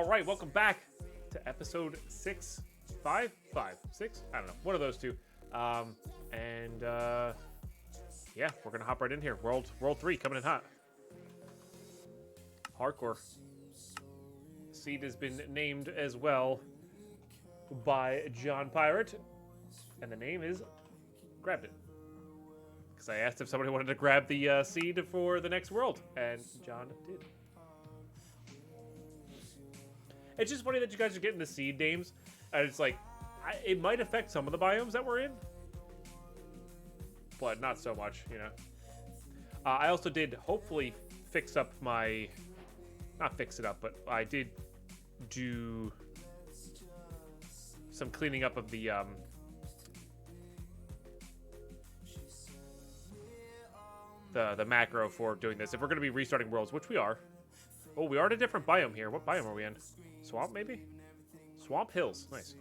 All right, welcome back to episode 6, 5, 5, 6. I don't know, one of those two. Yeah, we're gonna hop right in here. World 3 coming in hot. Hardcore. Seed has been named as well by John Pirate, and the name is Grabbed It. Because I asked if somebody wanted to grab the seed for the next world, and John did. It's just funny that you guys are getting the seed names, and it's like, it might affect some of the biomes that we're in, but not so much, you know. I also did hopefully fix up my, not fix it up, but I did do some cleaning up of the macro for doing this. If we're going to be restarting worlds, which we are. Oh, we are in a different biome here. What biome are we in? Swamp, maybe? Swamp Hills. Nice.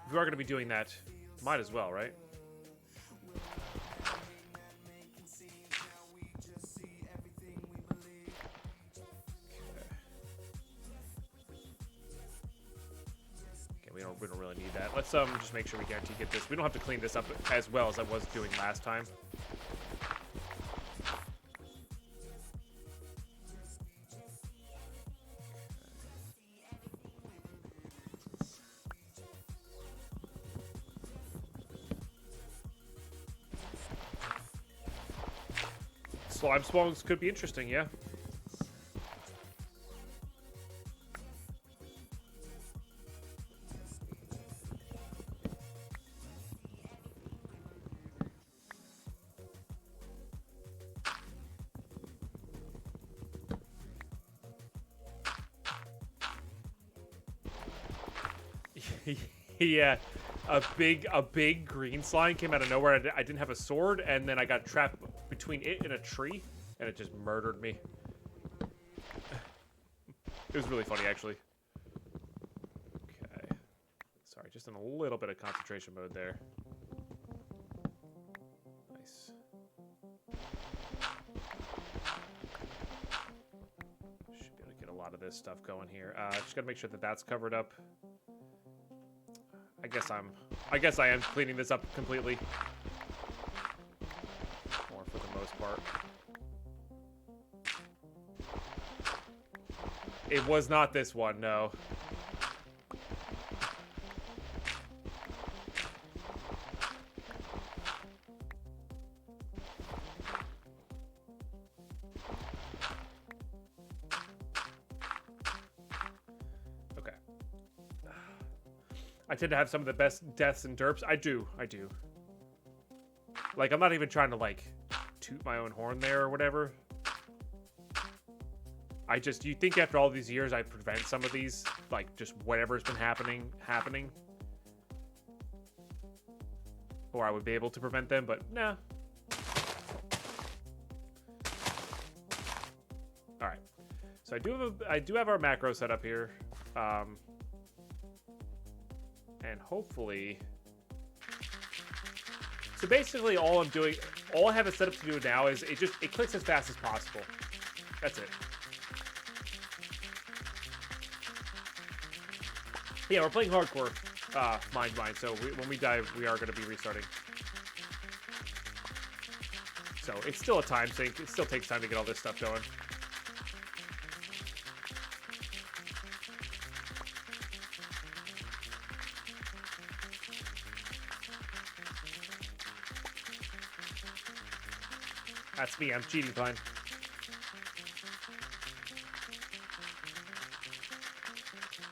If we are going to be doing that, might as well, right? We don't really need that. Let's just make sure we guarantee get this. We don't have to clean this up as well as I was doing last time. Slime spawns could be interesting, yeah. Yeah, a big green slime came out of nowhere. I didn't have a sword, and then I got trapped between it and a tree, and it just murdered me. It was really funny, actually. Okay. Sorry, just in a little bit of concentration mode there. Nice. Should be able to get a lot of this stuff going here. Just gotta make sure that that's covered up. I guess I am cleaning this up completely. Or for the most part. It was not this one, no. I tend to have some of the best deaths in derps. I do. Like, I'm not even trying to, like, toot my own horn there or whatever. You think after all these years I prevent some of these, like, just whatever's been happening. Or I would be able to prevent them, but nah. Alright. So I do have our macro set up here. And hopefully... So basically all I have it set up to do now is it clicks as fast as possible. That's it. Yeah, we're playing hardcore Mine, so when we die, we are going to be restarting. So it's still a time sink. It still takes time to get all this stuff going. That's me, I'm cheating, fine.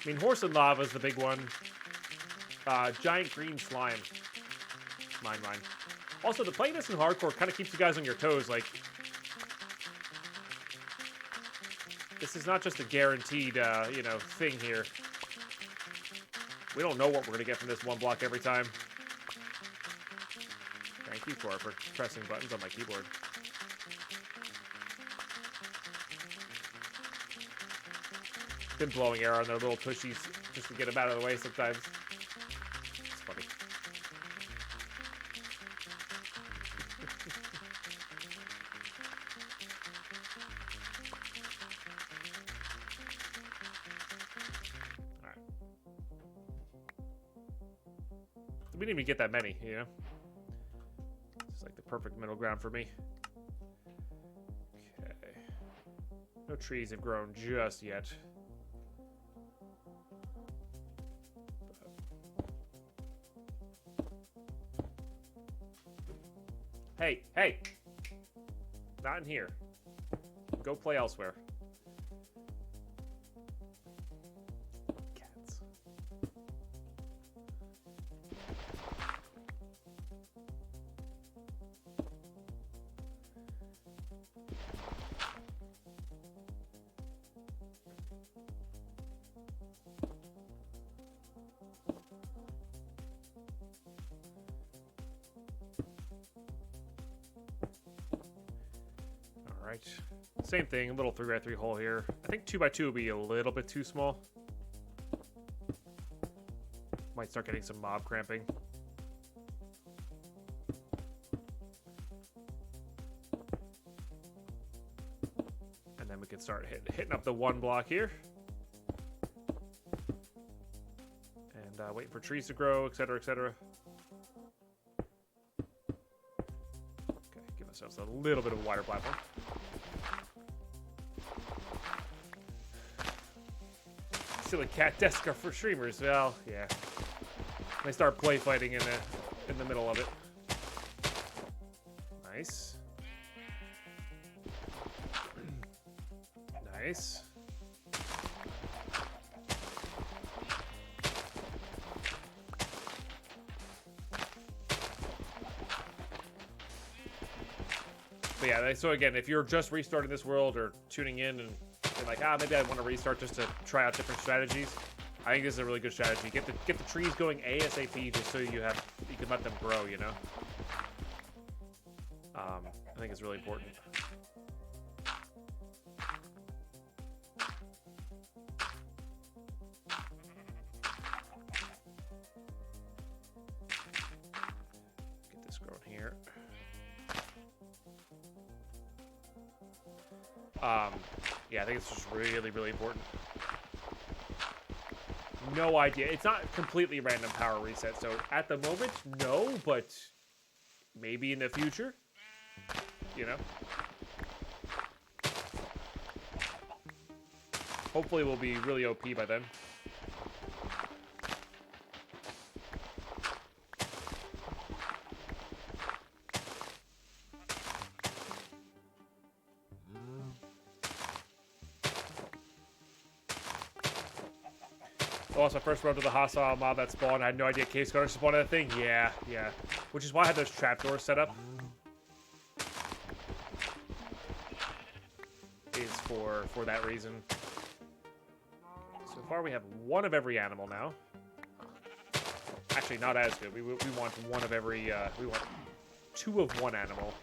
I mean, horse and lava is the big one. Giant green slime. Mine. Also, the playing this in hardcore kind of keeps you guys on your toes. Like, this is not just a guaranteed, you know, thing here. We don't know what we're gonna get from this one block every time. Thank you, Cor, for pressing buttons on my keyboard. Been blowing air on their little tushies just to get them out of the way sometimes. It's funny. we didn't even get that many, you know? It's like the perfect middle ground for me. Okay. No trees have grown just yet. Hey, hey! Not in here. Go play elsewhere. Cats. Alright. Same thing, a little 3x3 hole here. I think 2x2 would be a little bit too small. Might start getting some mob cramping. And then we can start hitting up the 1 block here. And waiting for trees to grow, etc., etc. Okay, give ourselves a little bit of a wider platform. Silly cat desk are for streamers. Well, yeah. They start play fighting in the middle of it. Nice. Nice. But yeah, so again, if you're just restarting this world or tuning in and you're like, maybe I want to restart just to try out different strategies, I think this is a really good strategy. Get the trees going ASAP just so you can let them grow, you know? I think it's really important. Get this growing here. Yeah, I think it's just really, really important. No idea. It's not completely random power reset, so at the moment, no, but maybe in the future, you know? Hopefully we'll be really OP by then. Oh, it's my first run to the hostile mob that spawned. I had no idea case guarders spawned that thing. Yeah. Which is why I had those trapdoors set up. Is for that reason. So far we have 1 of every animal now. Actually, not as good. We want 1 of every. We want 2 of 1 animal.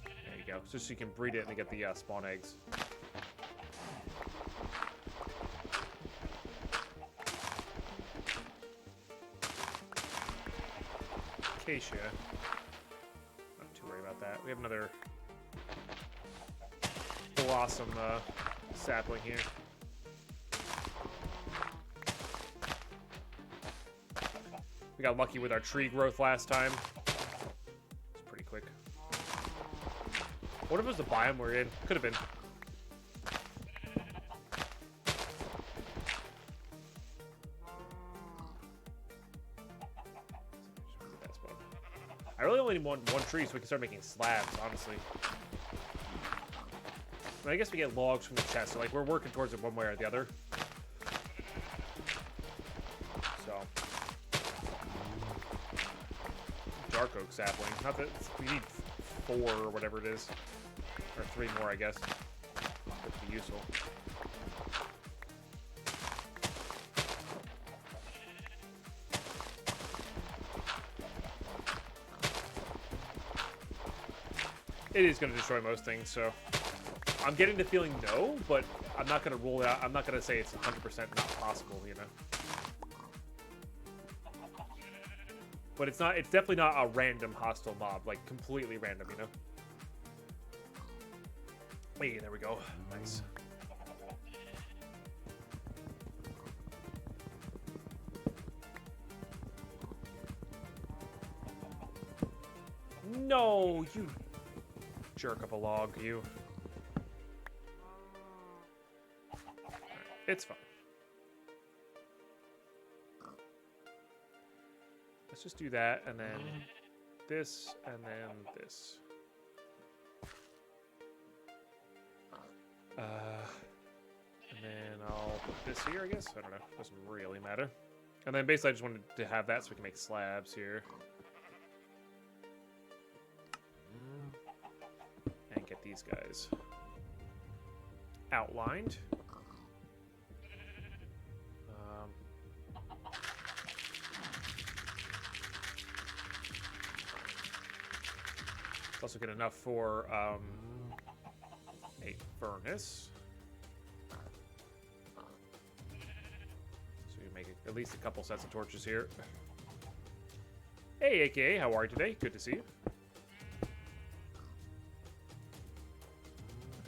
There you go. Just so you can breed it and get the spawn eggs. Acacia. Not too worried about that. We have another blossom sapling here. We got lucky with our tree growth last time. It's pretty quick. What if it was the biome we're in? Could have been. I really only need one tree so we can start making slabs, honestly. But I guess we get logs from the chest, so like we're working towards it one way or the other. So dark oak sapling. Not that we need 4 or whatever it is. Or 3 more, I guess. That would be useful. It is going to destroy most things, so I'm getting the feeling no, but I'm not going to rule it out. I'm not going to say it's 100% not possible, you know. But it's not. It's definitely not a random hostile mob, like completely random, you know. Hey, there we go. Nice. No, you jerk of a log, you. It's fine. Let's just do that, and then this, and then this. And then I'll put this here, I guess. I don't know. Doesn't really matter. And then basically I just wanted to have that so we can make slabs here. And get these guys outlined. Also get enough for a furnace. So you make at least a couple sets of torches here. Hey, AKA, how are you today? Good to see you.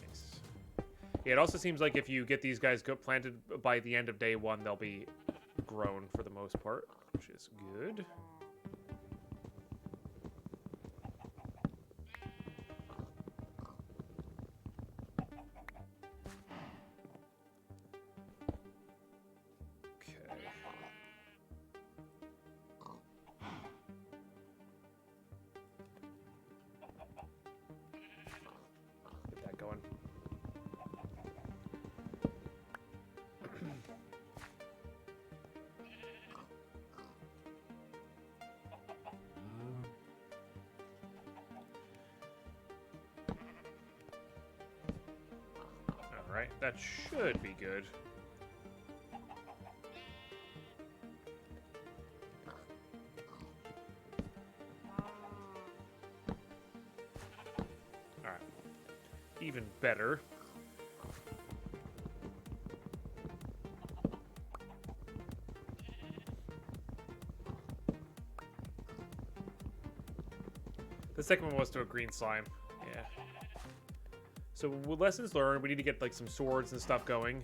Nice. Yeah, it also seems like if you get these guys planted by the end of day one, they'll be grown for the most part, which is good. Alright, that should be good. Alright. Even better. The second one was to a green slime. Yeah. So with lessons learned, we need to get like some swords and stuff going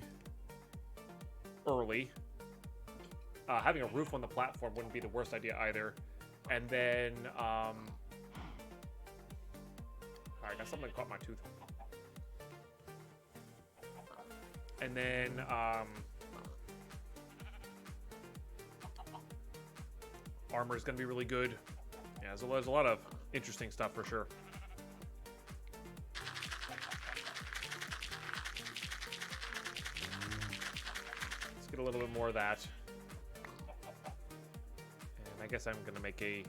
early. Having a roof on the platform wouldn't be the worst idea either. And then, alright, now something caught my tooth. And then, armor is going to be really good. Yeah, there's a lot of interesting stuff for sure. Let's get a little bit more of that. And I guess I'm going to make a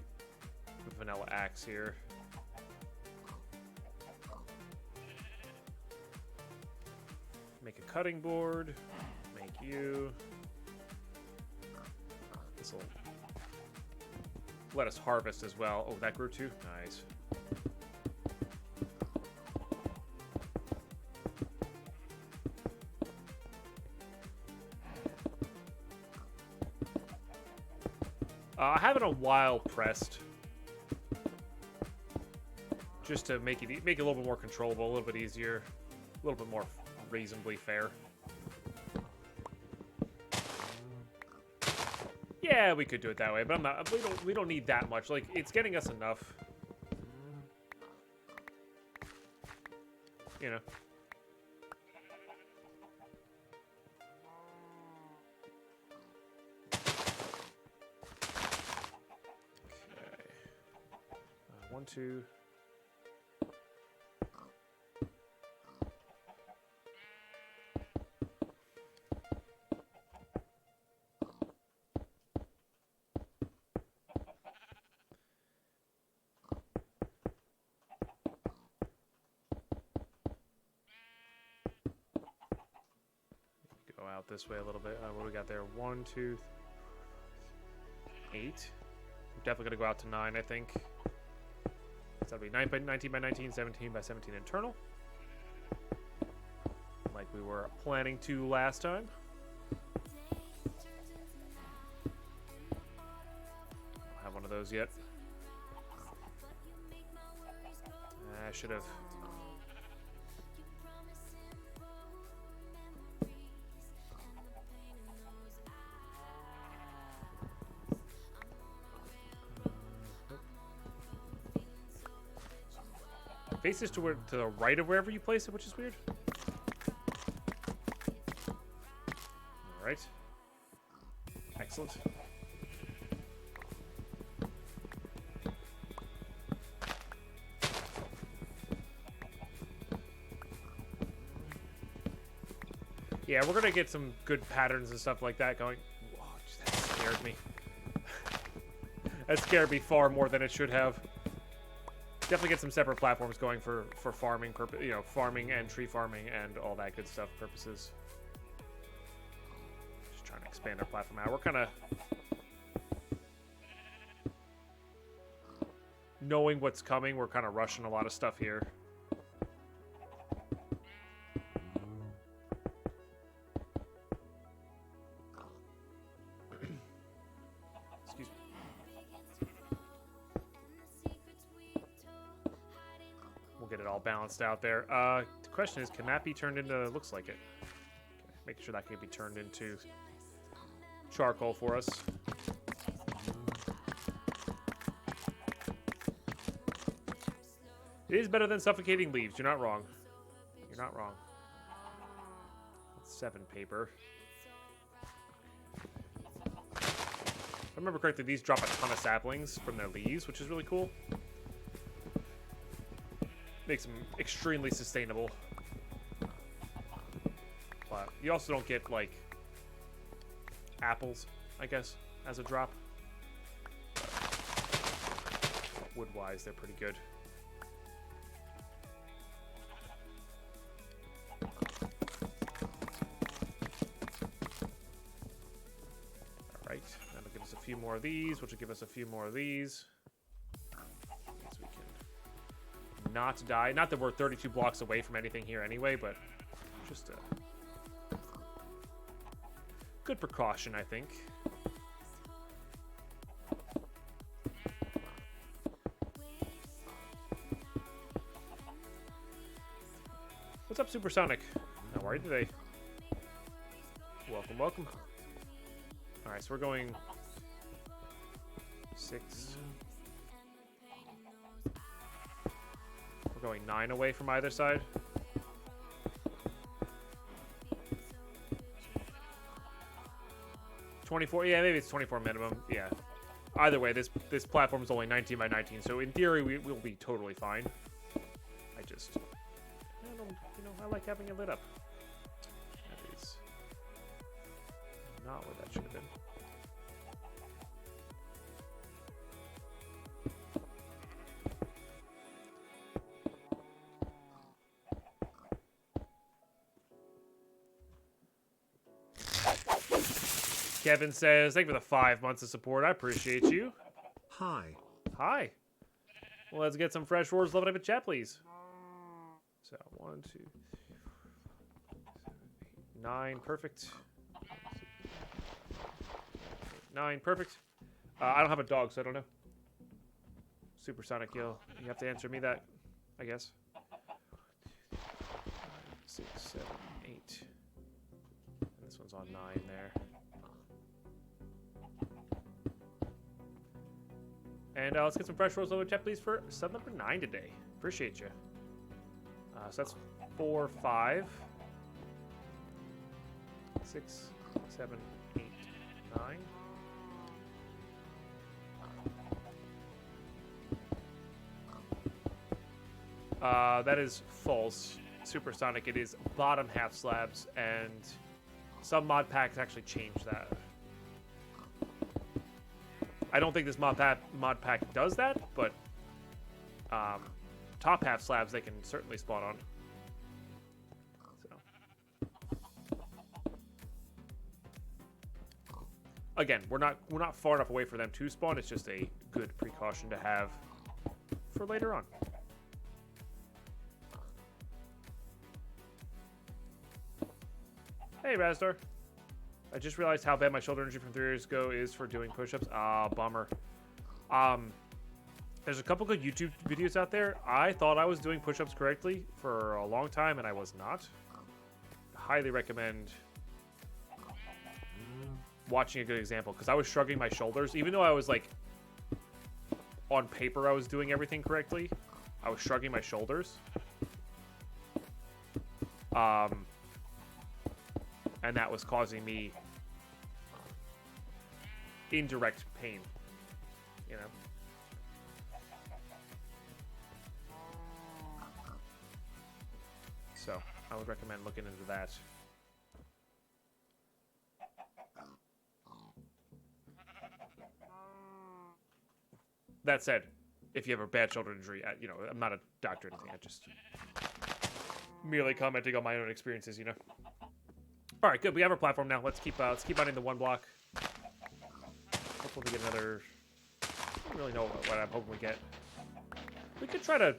vanilla axe here. Make a cutting board. Make you. This will let us harvest as well. Oh, that grew too? Nice. I haven't a while pressed, just to make it a little bit more controllable, a little bit easier, a little bit more reasonably fair. Yeah, we could do it that way, but I'm not. We don't need that much. Like, it's getting us enough. You know. Okay. 1, 2. Out this way a little bit. What do we got there? 1, 2, 8. We're definitely gonna go out to 9, I think. So that'll be 9 by 19 by 19, 17 by 17 internal, like we were planning to last time. Don't have one of those yet. I should have. faces to the right of wherever you place it, which is weird. All right. Excellent. Yeah, we're gonna get some good patterns and stuff like that going. Whoa, that scared me. That scared me far more than it should have. Definitely get some separate platforms going for farming purpose, you know, farming and tree farming and all that good stuff purposes. Just trying to expand our platform out. We're kind of knowing what's coming. We're kind of rushing a lot of stuff here. Balanced out there. The question is, can that be turned into? Looks like it. Okay, make sure that can be turned into charcoal for us. It is better than suffocating leaves. You're not wrong. You're not wrong. That's 7 paper. If I remember correctly, these drop a ton of saplings from their leaves, which is really cool. Makes them extremely sustainable. But you also don't get, like, apples, I guess, as a drop. Wood-wise, they're pretty good. Alright, that'll give us a few more of these, which will give us a few more of these. Not die. Not that we're 32 blocks away from anything here anyway, but just a good precaution, I think. What's up, Supersonic? How are you today? Welcome, welcome. Alright, so we're going 6. Going 9 away from either side. 24. Yeah, maybe it's 24 minimum. Yeah. Either way, this platform is only 19 by 19, so in theory we'll be totally fine. I don't, you know, I like having it lit up. That is not what that should have been. Kevin says, thank you for the 5 months of support. I appreciate you. Hi. Hi. Well, let's get some fresh words. Love it up at chat, please. So, 1, 2, 9. Perfect. 9. Perfect. I don't have a dog, so I don't know. Supersonic, you have to answer me that, I guess. 6, 7, 8. And this one's on 9 there. And let's get some fresh rolls over chat, please, for sub number 9 today. Appreciate you. So that's 4, 5, 6, 7, 8, 9. That is false. Supersonic, it is bottom half slabs, and some mod packs actually change that. I don't think this mod pack does that, but top half slabs they can certainly spawn on. So again, we're not far enough away for them to spawn. It's just a good precaution to have for later on. Hey, Razdor. I just realized how bad my shoulder injury from 3 years ago is for doing push-ups. Ah, bummer. There's a couple good YouTube videos out there. I thought I was doing push-ups correctly for a long time, and I was not. Highly recommend watching a good example, because I was shrugging my shoulders. Even though I was, like, on paper I was doing everything correctly, I was shrugging my shoulders. And that was causing me indirect pain, you know? So, I would recommend looking into that. That said, if you have a bad shoulder injury, you know, I'm not a doctor or anything. I just merely commenting on my own experiences, you know. All right, good. We have our platform now. Let's keep mining the one block. Hopefully, we get another. I don't really know what I'm hoping we get. We could try to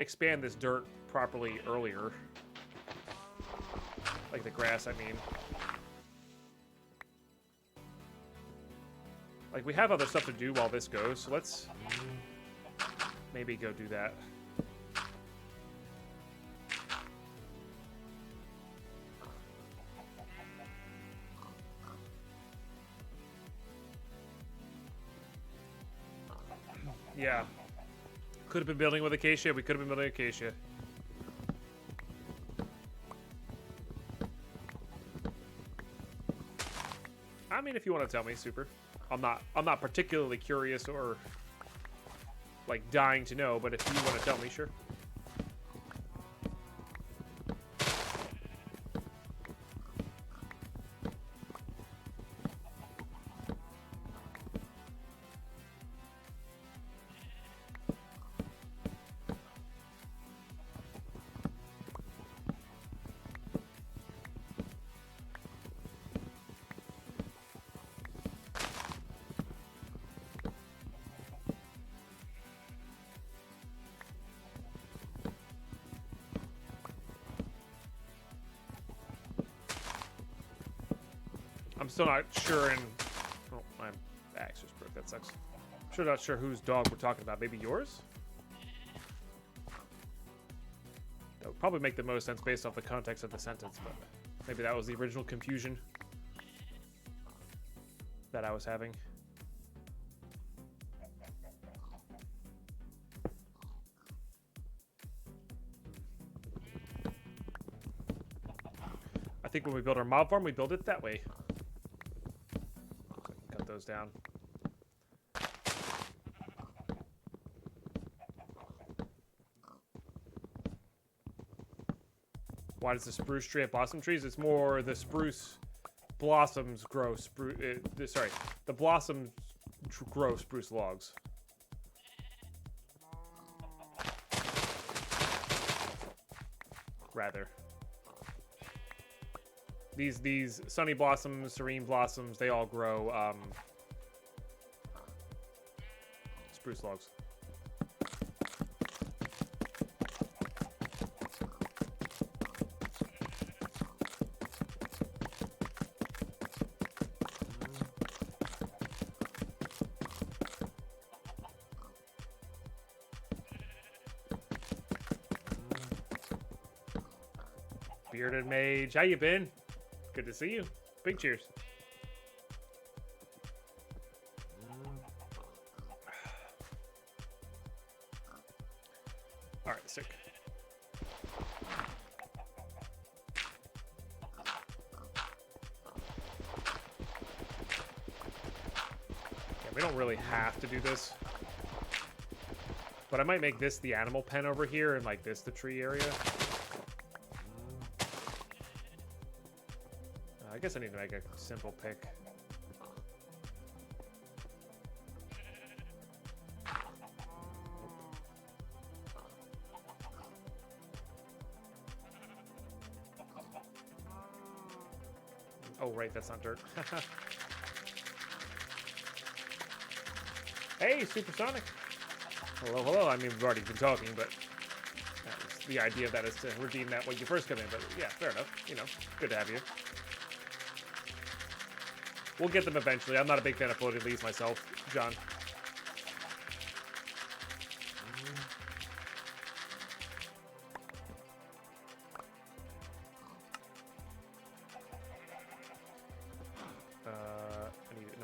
expand this dirt properly earlier, like the grass. I mean, like we have other stuff to do while this goes, so let's maybe go do that. Yeah. Could have been building with acacia. We could have been building acacia. I mean, if you want to tell me, super. I'm not particularly curious or like dying to know, but if you want to tell me, sure. I'm still not sure, and oh, my axe just broke. That sucks. I'm still not sure whose dog we're talking about. Maybe yours? That would probably make the most sense based off the context of the sentence, but maybe that was the original confusion that I was having. I think when we build our mob farm, we build it that way. Cut those down. Why does the spruce tree have blossom trees? It's more the spruce blossoms grow spruce. Sorry, the blossoms grow spruce logs. Rather. These sunny blossoms, serene blossoms, they all grow spruce logs. Bearded Mage, how you been? Good to see you. Big cheers. All right, sick. Yeah, we don't really have to do this. But I might make this the animal pen over here and like this the tree area. I guess I need to make a simple pick. Oh, right, that's not dirt. Hey, Supersonic. Hello, hello. I mean, we've already been talking, but that was the idea of that is to redeem that when you first come in. But yeah, fair enough. You know, good to have you. We'll get them eventually. I'm not a big fan of floating leaves myself, John.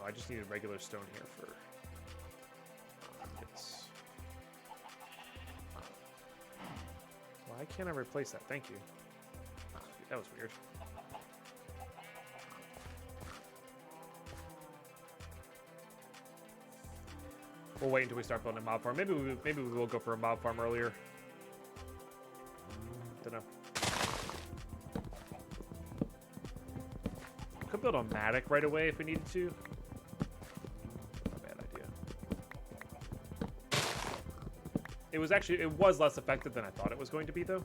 I just need a regular stone here for this. Why can't I replace that? Thank you. That was weird. We'll wait until we start building a mob farm. Maybe we will go for a mob farm earlier. Don't know. Could build a Matic right away if we needed to. Not a bad idea. It was less effective than I thought it was going to be, though.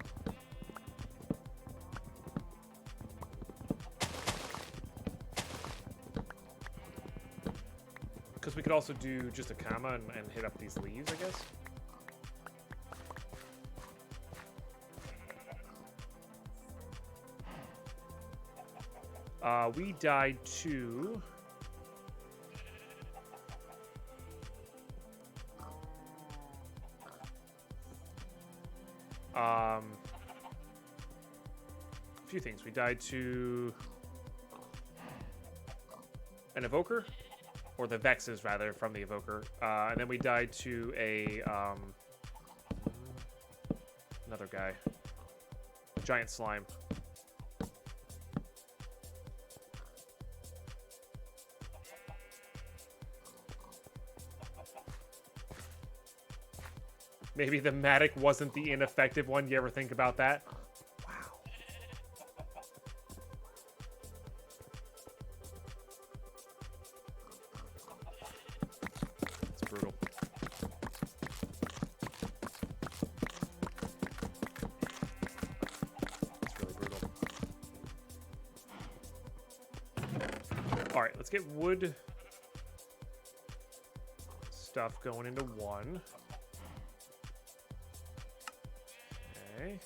Because we could also do just a comma and hit up these leaves, I guess. We died to... a few things. We died to an evoker, or the Vexes rather, from the evoker, and then we died to a another guy, giant slime. Maybe the Matic wasn't the ineffective one. You ever think about that? Wow. It's brutal. It's really brutal. All right, let's get wood stuff going into one. Okay.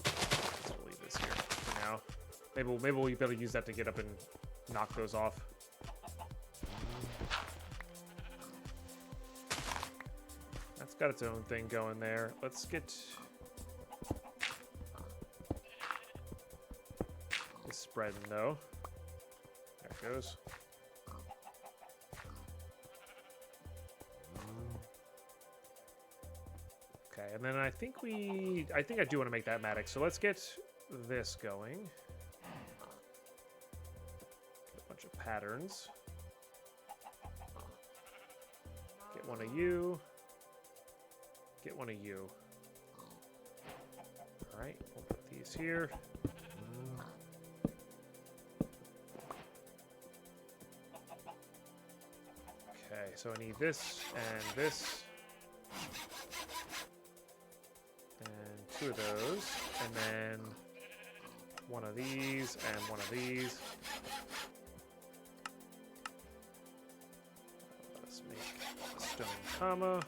Let's leave this here for now. Maybe we'll be able to use that to get up and knock those off. That's got its own thing going there. Let's get this spreading though. There it goes. Okay, and then I think I do want to make that Matic. So let's get this going. Get a bunch of patterns. Get one of you. Get one of you. All right, we'll put these here. Okay, so I need this and this. And two of those, and then one of these and one of these. Let us make a stone comma.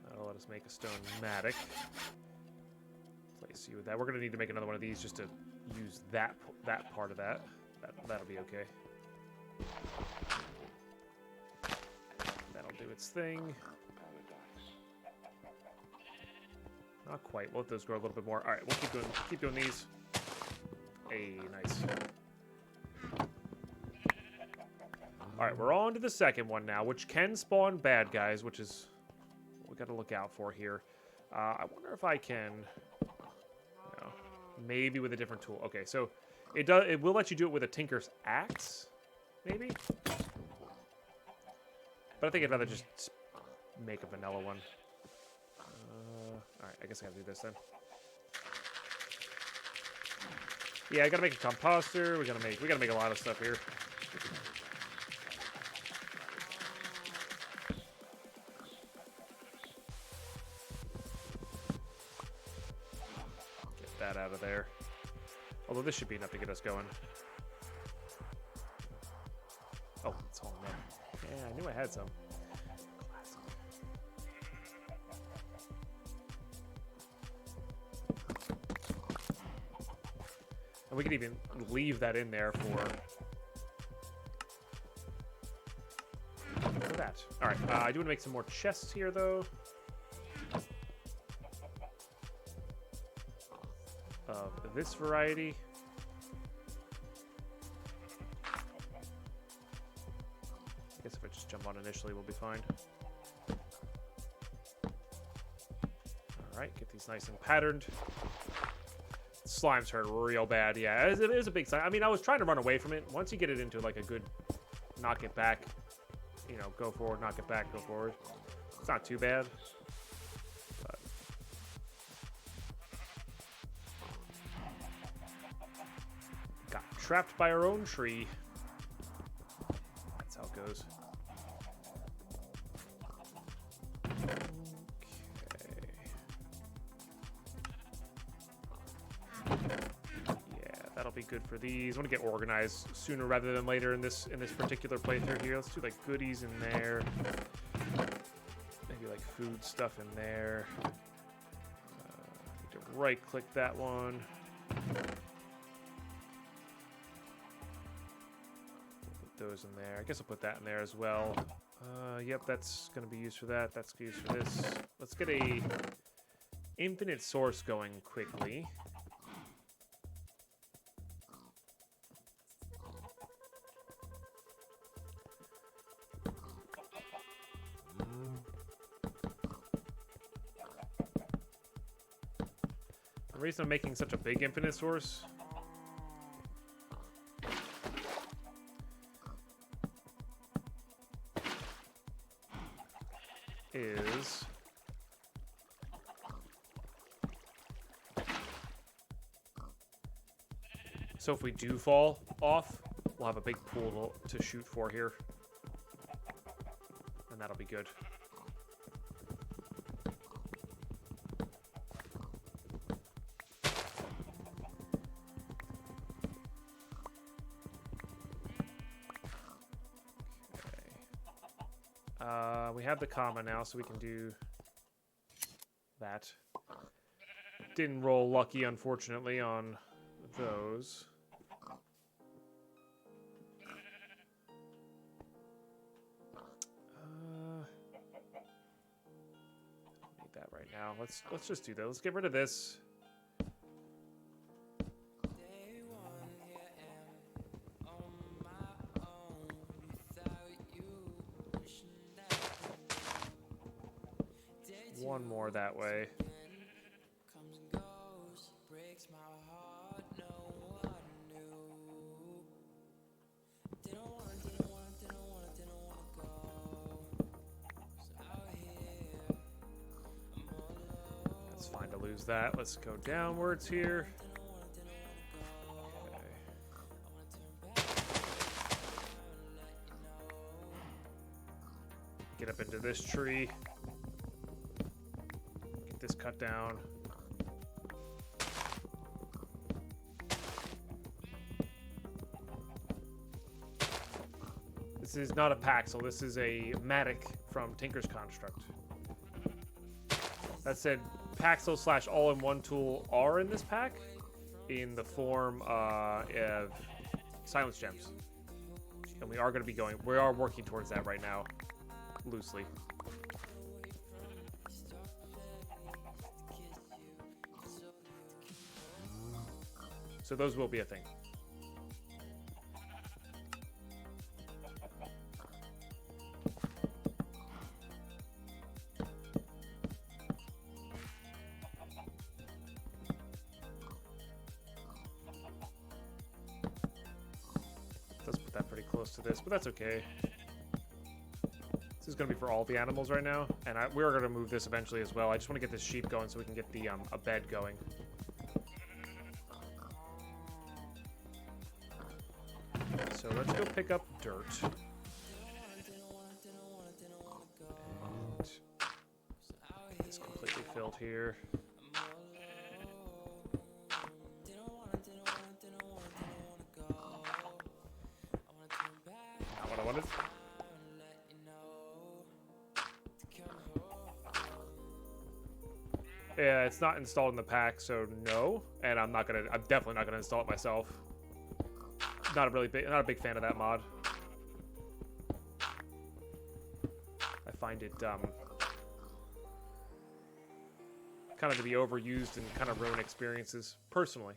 That'll let us make a stone Matic. Place you with that. We're gonna need to make another one of these just to use that part of that. That'll be okay. That'll do its thing. Not quite. We'll let those grow a little bit more. All right, we'll keep doing these. Hey, nice. All right, we're on to the second one now, which can spawn bad guys, which is what we got to look out for here. I wonder if I can, maybe with a different tool. Okay, so it will let you do it with a Tinker's Axe, maybe. But I think I'd rather just make a vanilla one. All right, I guess I gotta do this then. Yeah, I gotta make a composter. We gotta make a lot of stuff here. Get that out of there. Although this should be enough to get us going. Oh, it's all in there. Yeah, I knew I had some. And we could even leave that in there for that. All right, I do want to make some more chests here, though. Of this variety. I guess if I just jump on initially, we'll be fine. Alright, get these nice and patterned. Slimes hurt real bad. Yeah, it is a big sign. I mean, I was trying to run away from it. Once you get it into like a good knock it back, you know, go forward, knock it back, go forward. It's not too bad. But got trapped by our own tree. That's how it goes. That'll be good for these. I want to get organized sooner rather than later in this particular playthrough here. Let's do like goodies in there. Maybe like food stuff in there. Need to right click that one. Put those in there. I guess I'll put that in there as well. Yep, that's going to be used for that. That's used for this. Let's get a infinite source going quickly. The reason I'm making such a big infinite source is so if we do fall off, we'll have a big pool to shoot for here, and that'll be good. We have the comma now, so we can do that. Didn't roll lucky, unfortunately, on those. Don't need that right now. Let's just do that. Let's get rid of this. One more that way. It's fine to lose that. Let's go downwards here. Okay. Get up into this tree. This cut down. This is not a Paxel, this is a Matic from Tinker's Construct. That said, Paxel / all-in-one tool are in this pack in the form of Silence Gems. And we are working towards that right now, loosely. So those will be a thing. Let's put that pretty close to this, but that's okay. This is going to be for all the animals right now, and we're going to move this eventually as well. I just want to get this sheep going so we can get the a bed going. So let's go pick up dirt. And it's completely filled here. Not what I wanted. Yeah, it's not installed in the pack, so no. And I'm definitely not gonna install it myself. Not a big fan of that mod. I find it kind of to be overused and kind of ruin experiences personally.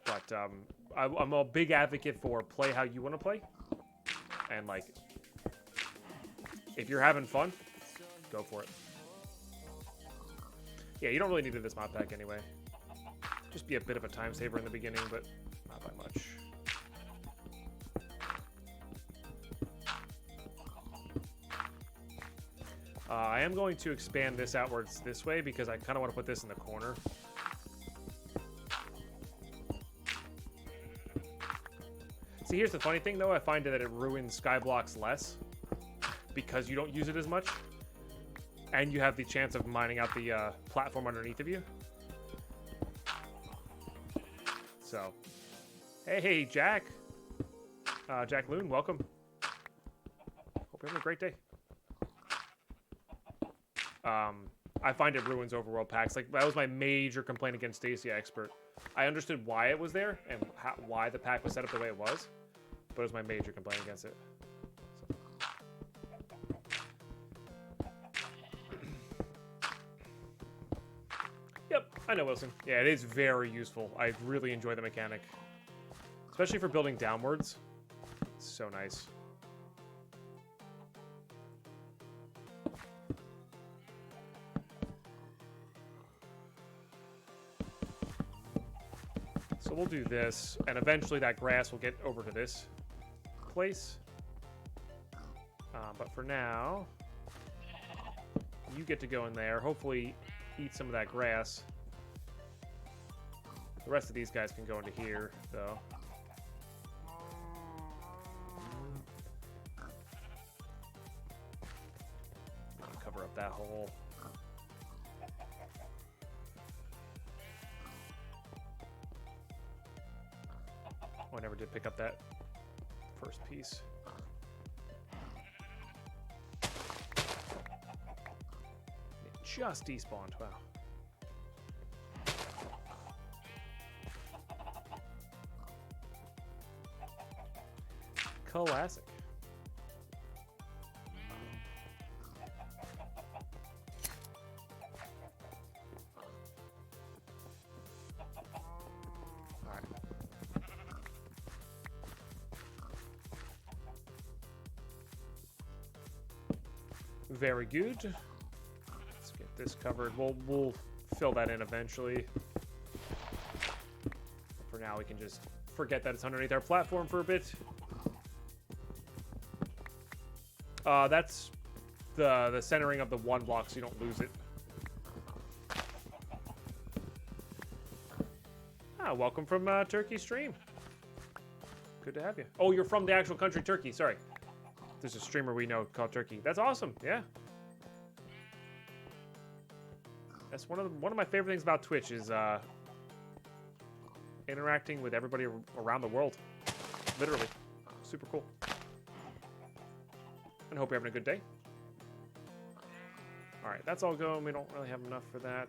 But I'm a big advocate for play how you want to play, and like if you're having fun, go for it. Yeah, you don't really need this mod pack anyway. Just be a bit of a time saver in the beginning, but not by much. I am going to expand this outwards this way because I kind of want to put this in the corner. See, here's the funny thing, though. I find that it ruins skyblocks less because you don't use it as much. And you have the chance of mining out the platform underneath of you. So, hey, Jack. Jack Loon, welcome. Hope you're having a great day. I find it ruins overworld packs. Like, that was my major complaint against Stacia Expert. I understood why it was there and why the pack was set up the way it was, but it was my major complaint against it. Yep, I know, Wilson. Yeah, it is very useful. I really enjoy the mechanic, especially for building downwards. It's so nice. So we'll do this, and eventually that grass will get over to this place. But for now, you get to go in there. Hopefully eat some of that grass. The rest of these guys can go into here, though. Cover up that hole. Oh, I never did pick up that first piece. It just despawned. Wow. Classic. Very good. Let's get this covered. We'll fill that in eventually. For now, we can just forget that it's underneath our platform for a bit. That's the centering of the one block, so you don't lose it. Welcome from Turkey stream. Good to have you. Oh, you're from the actual country, Turkey. Sorry. There's a streamer we know called Turkey. That's awesome. Yeah. That's one of my favorite things about Twitch is interacting with everybody around the world. Literally. Super cool. And hope you're having a good day. Alright, that's all going. We don't really have enough for that.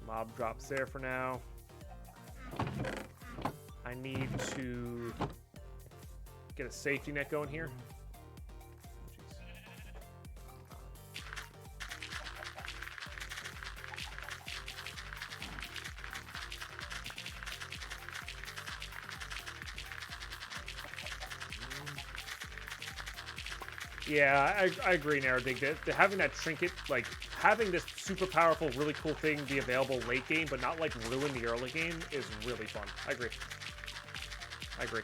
Mob drops there for now. I need to get a safety net going here. Yeah, I agree, Naradig. That having that trinket, like, having this super powerful, really cool thing be available late game, but not, like, ruin the early game is really fun. I agree. I agree.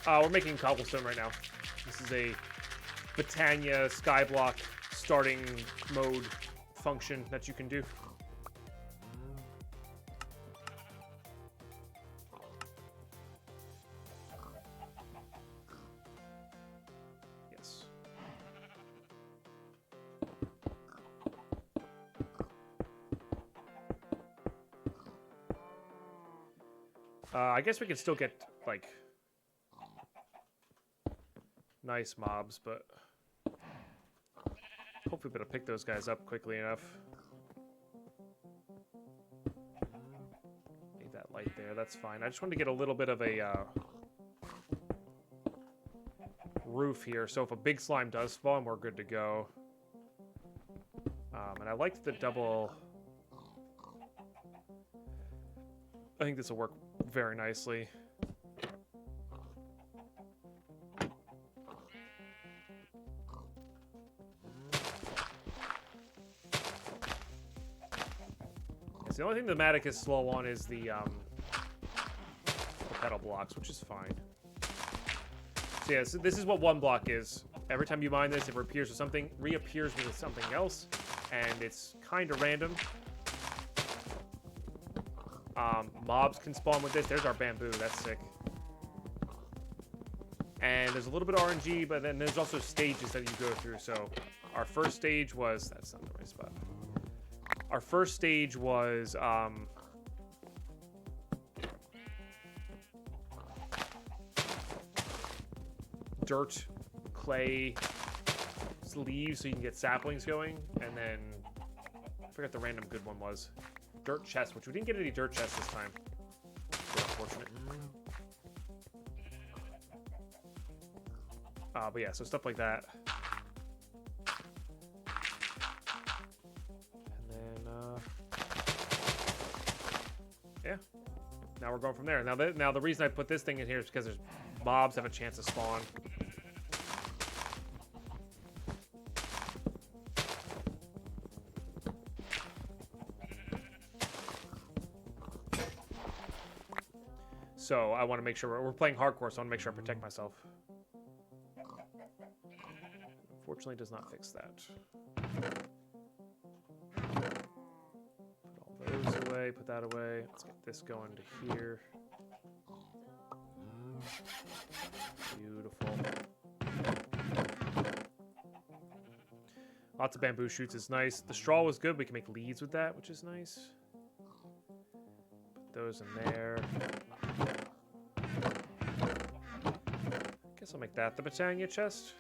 We're making cobblestone right now. This is a Botania skyblock starting mode function that you can do. Yes. I guess we can still get, like, nice mobs, but hopefully we're able to pick those guys up quickly enough. Leave that light there, that's fine. I just wanted to get a little bit of a roof here, so if a big slime does spawn, we're good to go. And I liked the double I think this will work very nicely. The only thing the Matic is slow on is the pedal blocks, which is fine. So yeah, so this is what one block is. Every time you mine this, it reappears with something else, and it's kind of random. Mobs can spawn with this. There's our bamboo. That's sick. And there's a little bit of RNG, but then there's also stages that you go through. So our first stage was... That's not the right spot. Our first stage was... dirt, clay, leaves so you can get saplings going. And then... I forgot the random good one was. Dirt chest, which we didn't get any dirt chests this time. Unfortunate. But yeah, so stuff like that. And then, yeah. Now we're going from there. Now the reason I put this thing in here is because there's mobs have a chance to spawn. So I want to make sure we're playing hardcore, so I want to make sure I protect myself. Unfortunately, it does not fix that. Put all those away, put that away. Let's get this going to here. Beautiful. Lots of bamboo shoots is nice. The straw was good. We can make leads with that, which is nice. Put those in there. Guess I'll make that the Botania chest.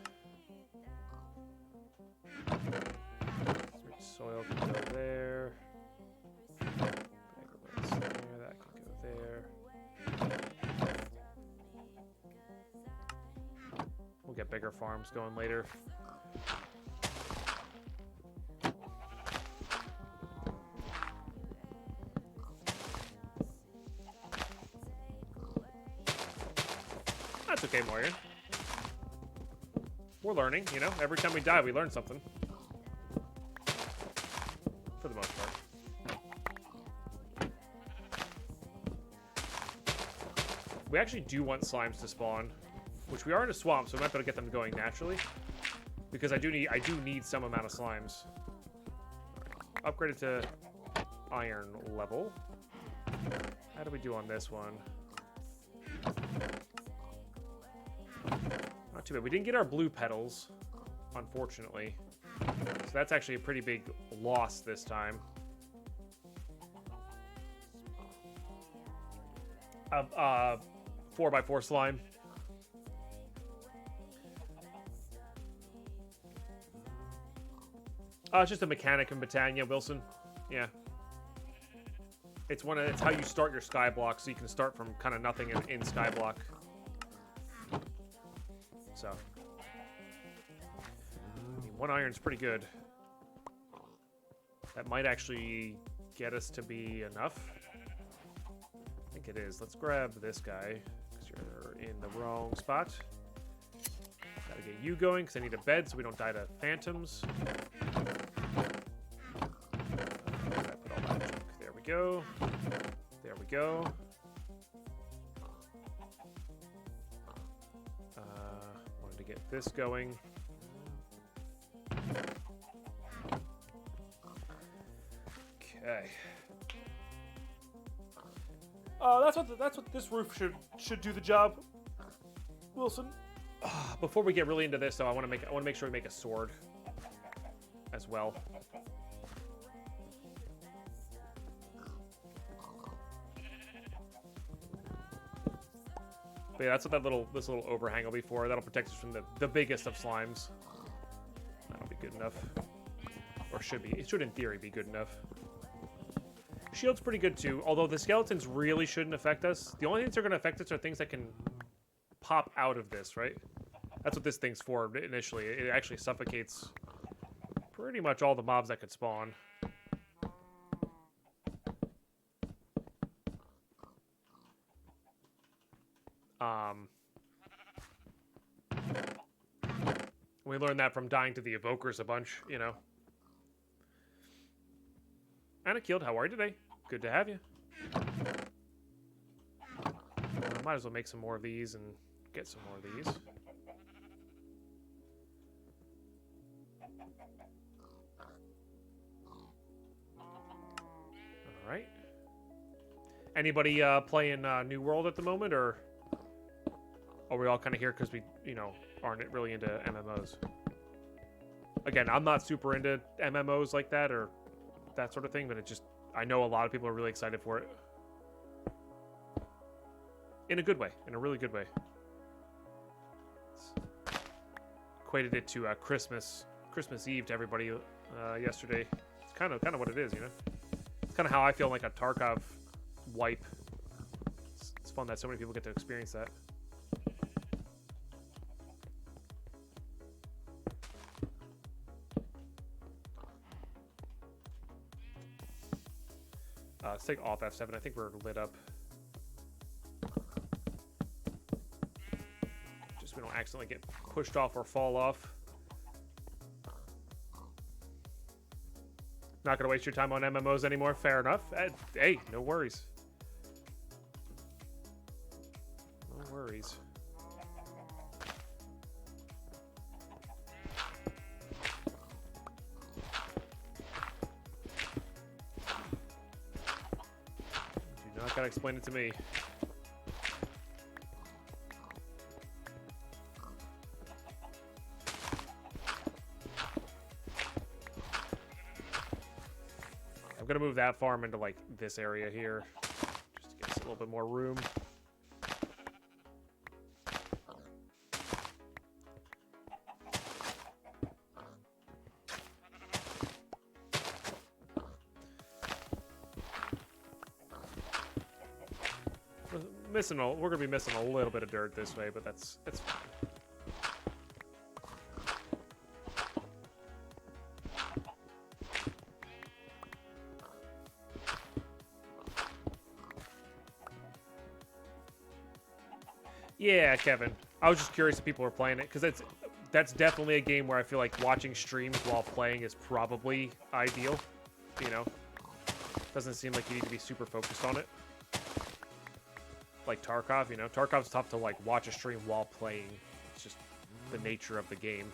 Soil can go there. That can go there. We'll get bigger farms going later. That's okay, Morgan. We're learning, you know? Every time we die, we learn something. For the most part. We actually do want slimes to spawn, which we are in a swamp, so we might be able to get them going naturally. Because I do need some amount of slimes. Upgraded to iron level. How do we do on this one? Not too bad. We didn't get our blue petals, unfortunately. So that's actually a pretty big loss this time. 4x4 slime. It's just a mechanic in Botania, Wilson. Yeah. It's how you start your skyblock, so you can start from kind of nothing in skyblock. So, I mean, 1 iron's pretty good. That might actually get us to be enough. I think it is. Let's grab this guy, because you're in the wrong spot. Gotta get you going, because I need a bed so we don't die to phantoms. There we go. There we go. Wanted to get this going. Okay. That's what this roof should do the job, Wilson. Before we get really into this, though, I want to make sure we make a sword as well. But yeah, that's what this little overhang will be for. That'll protect us from the biggest of slimes. That'll be good enough. Or should be. It should, in theory, be good enough. Shield's pretty good, too. Although the skeletons really shouldn't affect us. The only things that are going to affect us are things that can pop out of this, right? That's what this thing's for initially. It actually suffocates pretty much all the mobs that could spawn. We learned that from dying to the evokers a bunch, you know. Anna Killed, how are you today? Good to have you. Might as well make some more of these and get some more of these. Alright. Anybody playing New World at the moment, or are we all kind of here because we, you know, aren't really into MMOs? Again, I'm not super into MMOs like that or that sort of thing, but it just, I know a lot of people are really excited for it. In a good way, in a really good way. Equated it to Christmas Eve to everybody yesterday. It's kind of what it is, you know. It's kind of how I feel like a Tarkov wipe. It's fun that so many people get to experience that. Let's take off F7. I think we're lit up. Just so we don't accidentally get pushed off or fall off. Not gonna waste your time on MMOs anymore. Fair enough. Hey, no worries. No worries. You not gotta explain it to me. I'm gonna move that farm into like this area here, just to give us a little bit more room. We're gonna be missing a little bit of dirt this way, but that's fine. Yeah, Kevin. I was just curious if people were playing it, because that's definitely a game where I feel like watching streams while playing is probably ideal. You know, doesn't seem like you need to be super focused on it. Like Tarkov, you know, Tarkov's tough to like watch a stream while playing. It's just the nature of the game.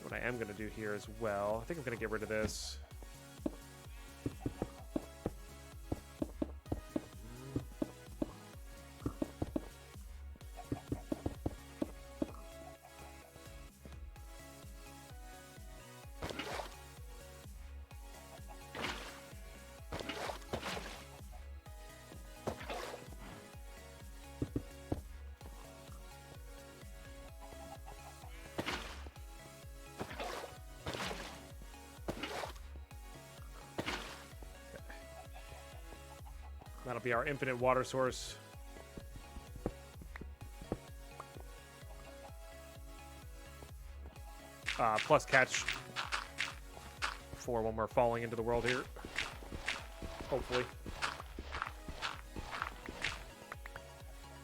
What I am gonna do here as well, I think I'm gonna get rid of this. That'll be our infinite water source. Plus catch for when we're falling into the world here. Hopefully.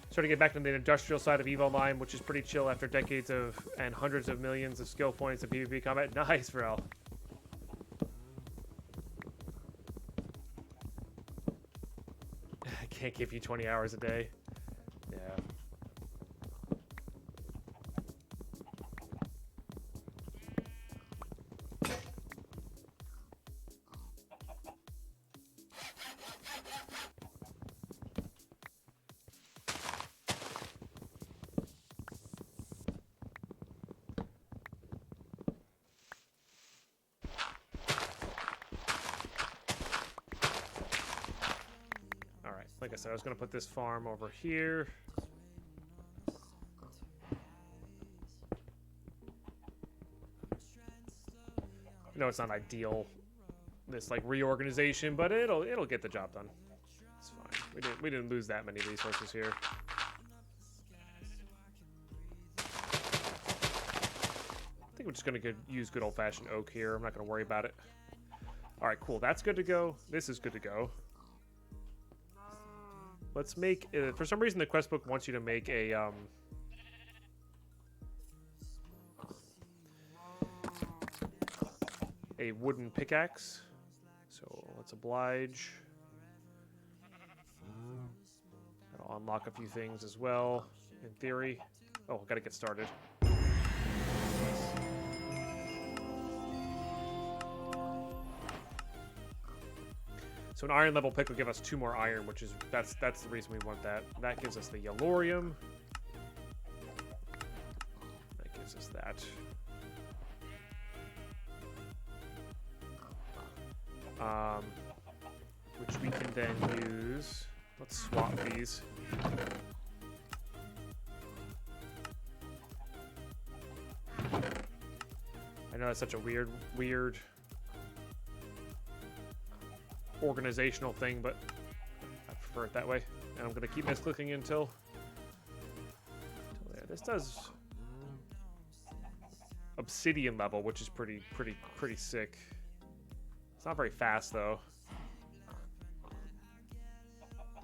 Starting to get back into the industrial side of EVE Online, which is pretty chill after decades of and hundreds of millions of skill points in PvP combat. Nice, bro. Can't give you 20 hours a day. Yeah. Like I said, I was going to put this farm over here. I know it's not ideal, this like reorganization, but it'll get the job done. It's fine. We didn't lose that many resources here. I think we're just going to use good old-fashioned oak here. I'm not going to worry about it. All right, cool. That's good to go. This is good to go. Let's make... for some reason, the quest book wants you to make a... a wooden pickaxe. So let's oblige. That'll unlock a few things as well, in theory. Oh, gotta get started. So an iron level pick will give us 2 more iron, which is that's the reason we want that. That gives us the yellorium. That gives us that. Which we can then use. Let's swap these. I know that's such a weird organizational thing, but I prefer it that way. And I'm gonna keep misclicking until there. This does obsidian level, which is pretty sick. It's not very fast though.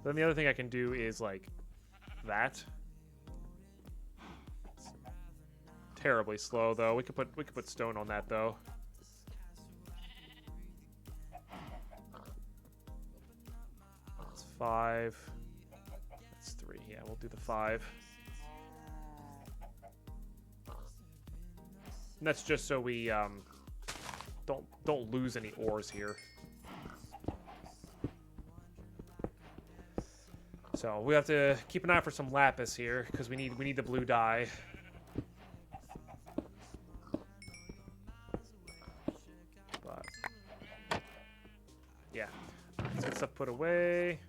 Then the other thing I can do is like that. It's terribly slow though. We could put stone on that though. That's 5. That's 3. Yeah, we'll do the 5. And that's just so we don't lose any ores here. So we have to keep an eye for some lapis here because we need the blue dye. But yeah, let's get stuff put away.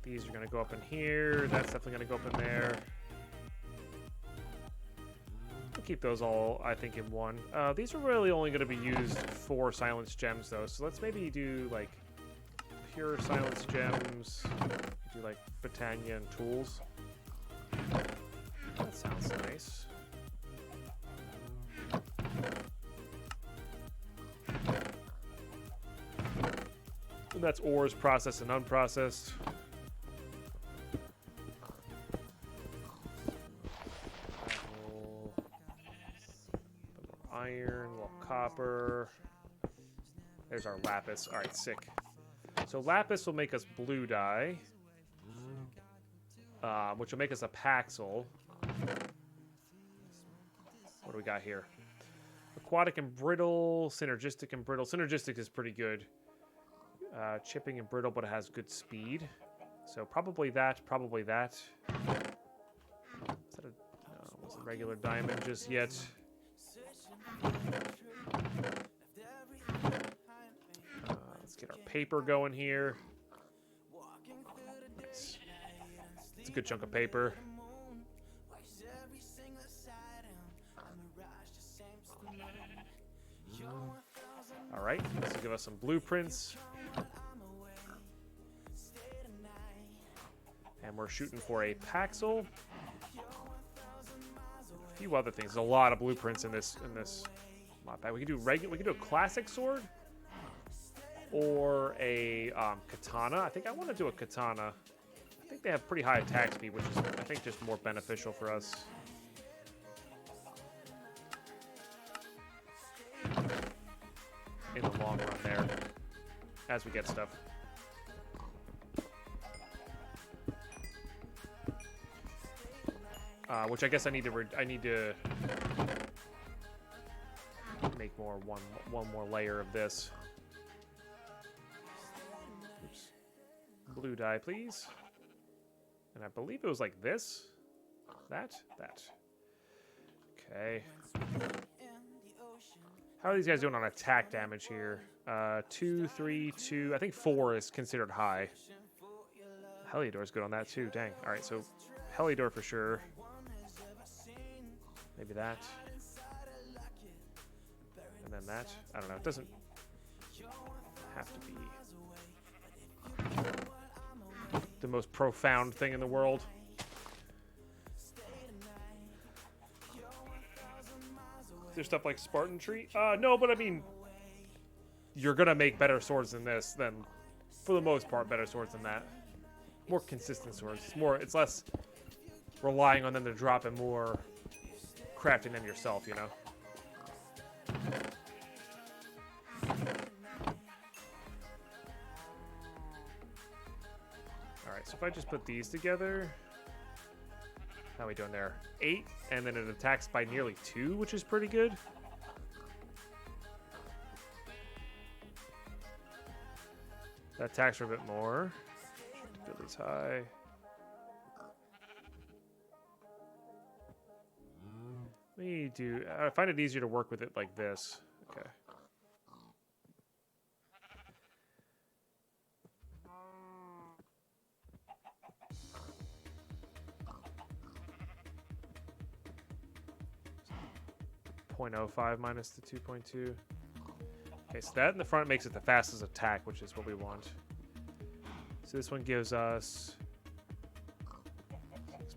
These are gonna go up in here. That's definitely gonna go up in there. Keep those all, I think, in one. These are really only going to be used for silence gems, though. So let's maybe do, like, pure silence gems. Do, like, Botania and tools. That sounds nice. And that's ores, processed and unprocessed. Iron, well, copper. There's our lapis. All right, sick. So lapis will make us blue dye, which will make us a paxel. What do we got here? Aquatic and brittle, synergistic and brittle. Synergistic is pretty good. Chipping and brittle, but it has good speed. So probably that, probably that. Is that a, no, it wasn't regular diamond just yet. Let's get our paper going here. Nice. It's a good chunk of paper. All right, this will give us some blueprints. And we're shooting for a paxel. A few other things. There's a lot of blueprints in this mod pack. We can do we can do a classic sword or a katana. I think I want to do a katana. I think they have pretty high attack speed, which is I think just more beneficial for us. In the long run there, as we get stuff. Which I guess I need to make one more layer of this. Oops. Blue dye, please. And I believe it was like this, that. Okay. How are these guys doing on attack damage here? 2, 3, 2. I think 4 is considered high. Heliodor's good on that too. Dang. All right, so Heliodor for sure. Maybe that. And then that. I don't know. It doesn't have to be the most profound thing in the world. Is there stuff like Spartan Tree? No, but I mean, you're gonna make better swords than this. Than, for the most part, better swords than that. More consistent swords. It's less relying on them to drop and more crafting them yourself, you know? Alright, so if I just put these together... How are we doing there? 8, and then it attacks by nearly 2, which is pretty good. That attacks for a bit more. Ability's high. We do. I find it easier to work with it like this. Okay. .05 minus the 2.2. Okay, so that in the front makes it the fastest attack, which is what we want. So this one gives us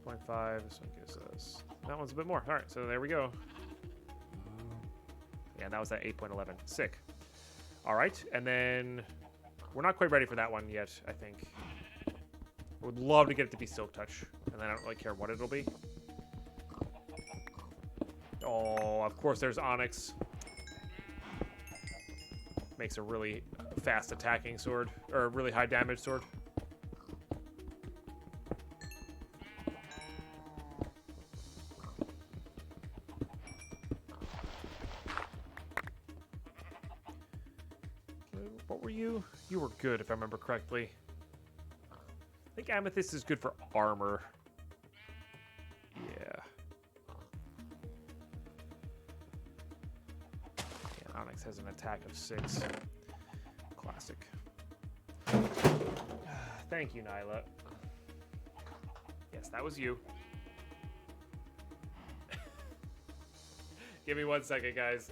6.5. This one gives us... That one's a bit more. All right, so there we go. Yeah, that was that 8.11. Sick. All right, and then we're not quite ready for that one yet, I think. I would love to get it to be Silk Touch, and then I don't really care what it'll be. Oh, of course there's Onyx. Makes a really fast attacking sword, or a really high damage sword. What were you? You were good, if I remember correctly. I think Amethyst is good for armor. Yeah. Onyx has an attack of 6. Classic. Thank you, Nyla. Yes, that was you. Give me 1 second, guys.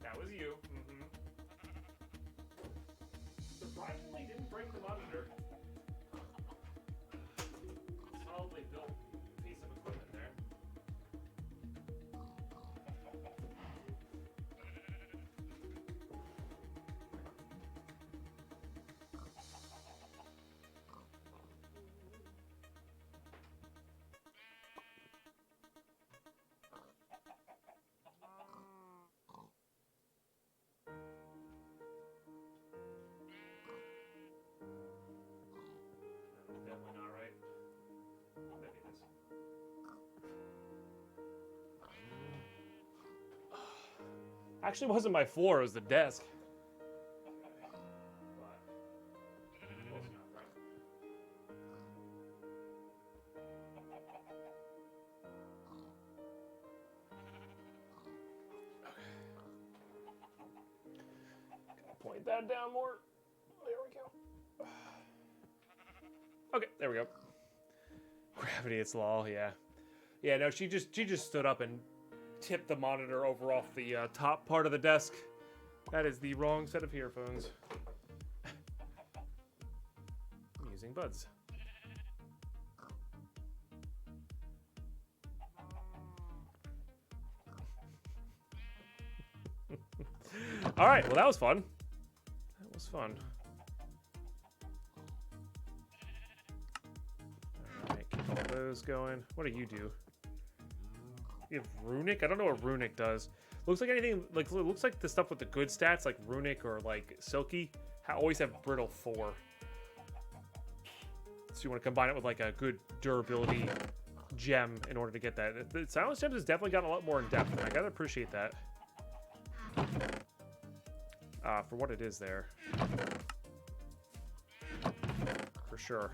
That was you. Surprisingly, didn't break the monitor. Solidly built piece of equipment there. Definitely not right. Maybe it is. Actually, it wasn't my floor, it was the desk. Point that down more. There we go. Okay, there we go. Gravity, it's law, yeah. Yeah, no, she just stood up and tipped the monitor over off the top part of the desk. That is the wrong set of earphones. I'm using buds. All right, well, that was fun. That was fun. All right, keep all those going. What do you do? You have Runic? I don't know what Runic does. Looks like anything, like, it looks like the stuff with the good stats, like Runic or like Silky, always have Brittle 4. So you want to combine it with like a good durability gem in order to get that. The Silence Gems has definitely gotten a lot more in depth, and I gotta appreciate that. For what it is there. For sure.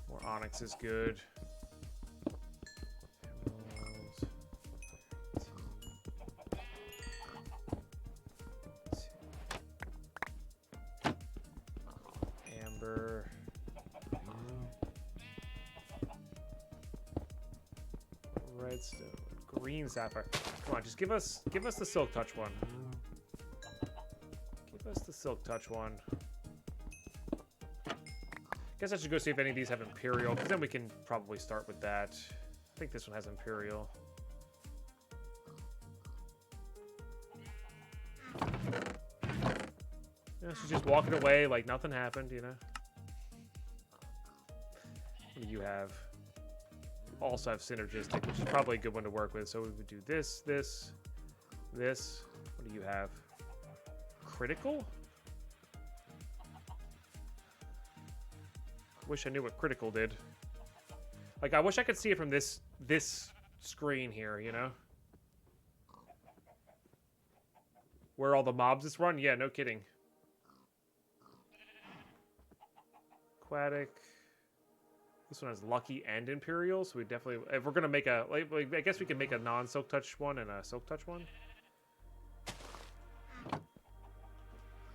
More Onyx is good. Amber. Redstone, green sapphire. Come on, just give us the Silk Touch one. Give us the Silk Touch one. Guess I should go see if any of these have Imperial, because then we can probably start with that. I think this one has Imperial. Yeah, she's just walking away like nothing happened, you know? What do you have? Also have Synergistic, which is probably a good one to work with. So we would do this, this, this. What do you have? Critical? Wish I knew what critical did. Like, I wish I could see it from this screen here, you know? Where all the mobs just run? Yeah, no kidding. Aquatic. This one has Lucky and Imperial, so we definitely... If we're going to make a... Like, I guess we can make a non-Silk Touch one and a Silk Touch one.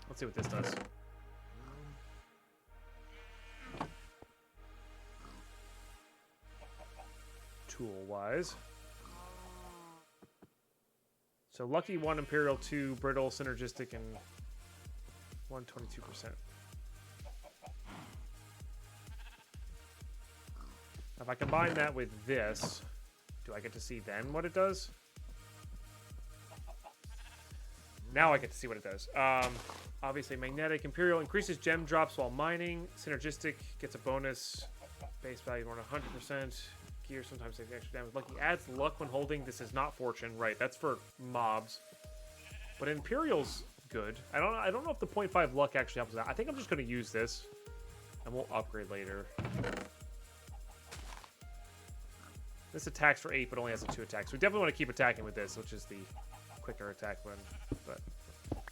Let's see what this does. Tool-wise. So Lucky 1, Imperial 2, Brittle, Synergistic, and 122%. If I combine that with this, do I get to see then what it does? Now I get to see what it does. Obviously, Magnetic. Imperial increases gem drops while mining. Synergistic gets a bonus. Base value 100%. Gear sometimes takes extra damage. Lucky adds luck when holding. This is not fortune. Right, that's for mobs. But Imperial's good. I don't know if the 0.5 luck actually helps out. I think I'm just going to use this. And we'll upgrade later. This attacks for 8, but only has a 2 attacks. We definitely want to keep attacking with this, which is the quicker attack one. But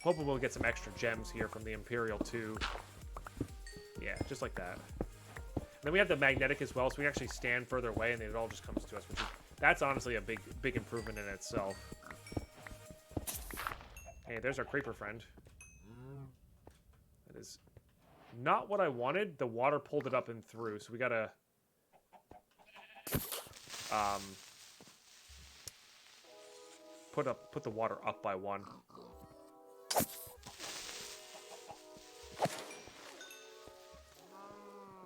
hoping we'll get some extra gems here from the Imperial too. Yeah, just like that. And then we have the Magnetic as well, so we can actually stand further away, and then it all just comes to us, which is, that's honestly a big improvement in itself. Hey, there's our Creeper friend. That is not what I wanted. The water pulled it up and through, so we gotta... put the water up by 1.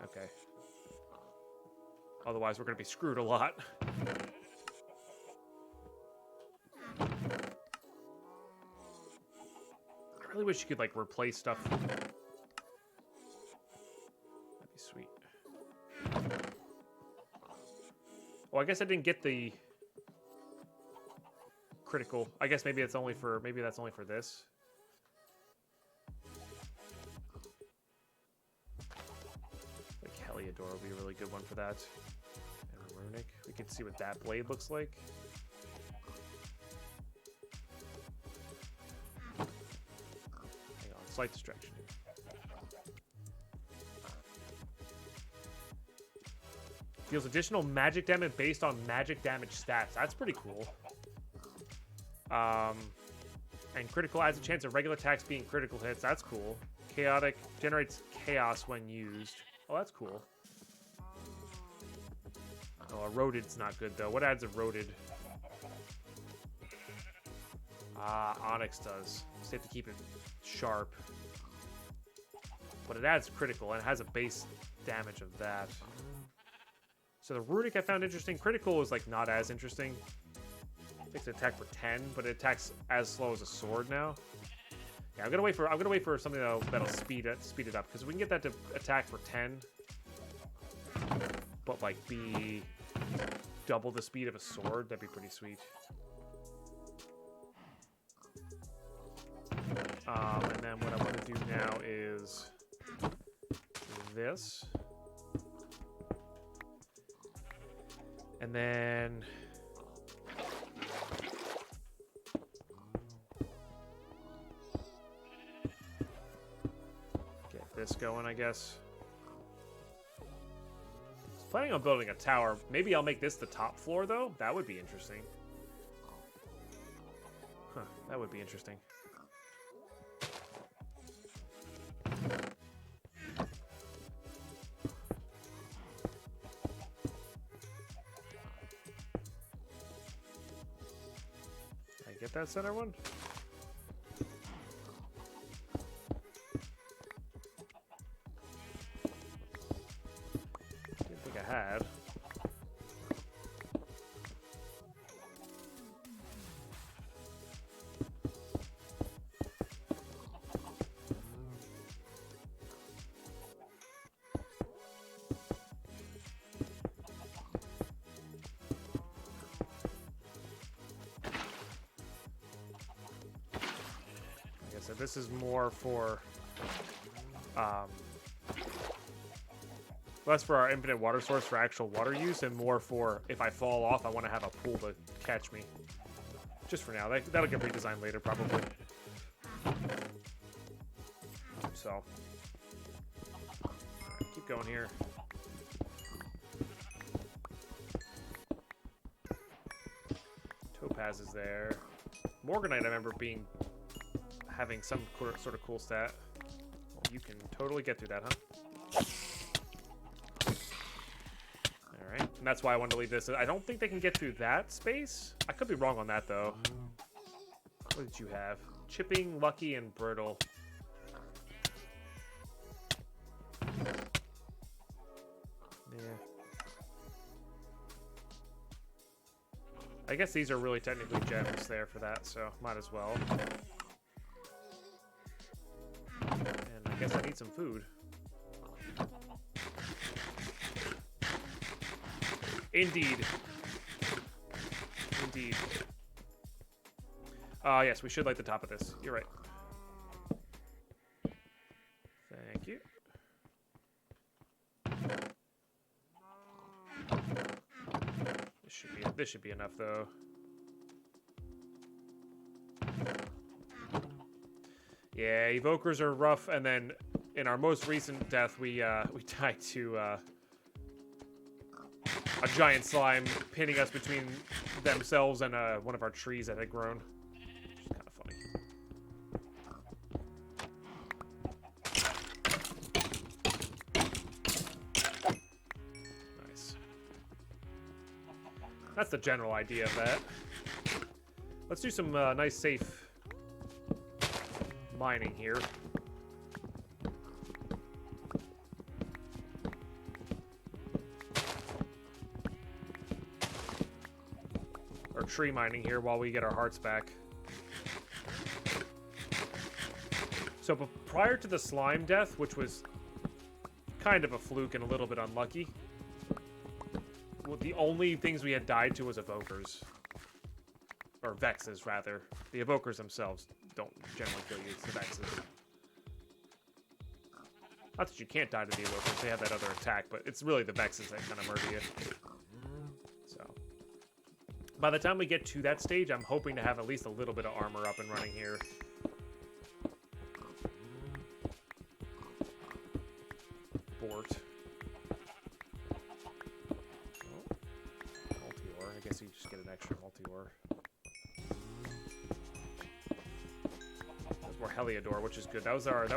Okay. Otherwise, we're gonna be screwed a lot. I really wish you could like replace stuff. That'd be sweet. Oh, I guess I didn't get the critical. I guess maybe that's only for this. Like Heliodor would be a really good one for that. And Runic. We can see what that blade looks like. Hang on, slight distraction. Deals additional magic damage based on magic damage stats. That's pretty cool. And critical adds a chance of regular attacks being critical hits. That's cool. Chaotic generates chaos when used. Oh, that's cool. Oh, Eroded's not good though. What adds Eroded? Onyx does. Just have to keep it sharp. But it adds critical and it has a base damage of that. So the Runic I found interesting. Critical is like not as interesting. Takes an attack for 10, but it attacks as slow as a sword now. Yeah, I'm gonna wait for something that'll speed it up, because we can get that to attack for 10, but like be double the speed of a sword. That'd be pretty sweet. And then what I want to do now is this. And then get this going, I guess. I was planning on building a tower. Maybe I'll make this the top floor, though. That would be interesting. Huh, that would be interesting. Get that center one? I had. So this is more for, less for our infinite water source for actual water use, and more for if I fall off, I want to have a pool to catch me. Just for now. That'll get redesigned later, probably. So, right, keep going here. Topaz is there. Morganite, I remember having some sort of cool stat. Well, you can totally get through that, huh? Alright, and that's why I wanted to leave this. I don't think they can get through that space. I could be wrong on that, though. What did you have? Chipping, lucky, and brittle. Yeah. I guess these are really technically gems there for that, so might as well. And I guess I need some food. Indeed. Indeed. Yes, we should light the top of this. You're right. Thank you. This should be enough, though. Yeah, evokers are rough, and then in our most recent death, we died to a giant slime pinning us between themselves and one of our trees that had grown. Which is kind of funny. Nice. That's the general idea of that. Let's do some nice, safe mining here. Or tree mining here while we get our hearts back. So prior to the slime death, which was kind of a fluke and a little bit unlucky, well, the only things we had died to was evokers. Or vexes, rather. The evokers themselves don't generally kill you, it's the vexes. Not that you can't die to the evokers, they have that other attack, but it's really the vexes that kind of murder you. So, by the time we get to that stage, I'm hoping to have at least a little bit of armor up and running here. Bort. Oh, multi-ore. I guess you just get an extra multi-ore. More Heliodor, which is good. That was our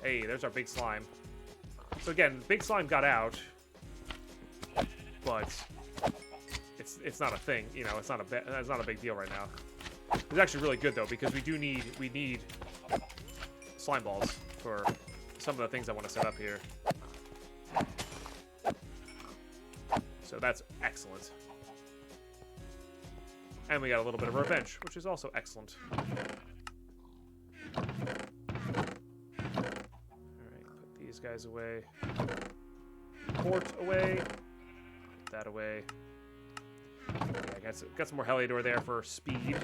hey, there's our big slime. So again, big slime got out, but it's not a thing, you know, it's not a big deal right now. It's actually really good though, because we need slime balls for some of the things I want to set up here. So that's excellent. And we got a little bit of revenge, which is also excellent. Guys away. Port away. Put that away. Yeah, I got some more Heliodor there for speed.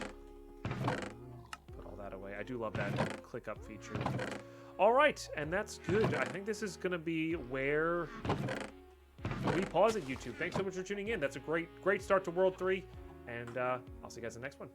Put all that away. I do love that click up feature. Alright, and that's good. I think this is gonna be where we pause it, YouTube. Thanks so much for tuning in. That's a great start to World 3. And I'll see you guys in the next one.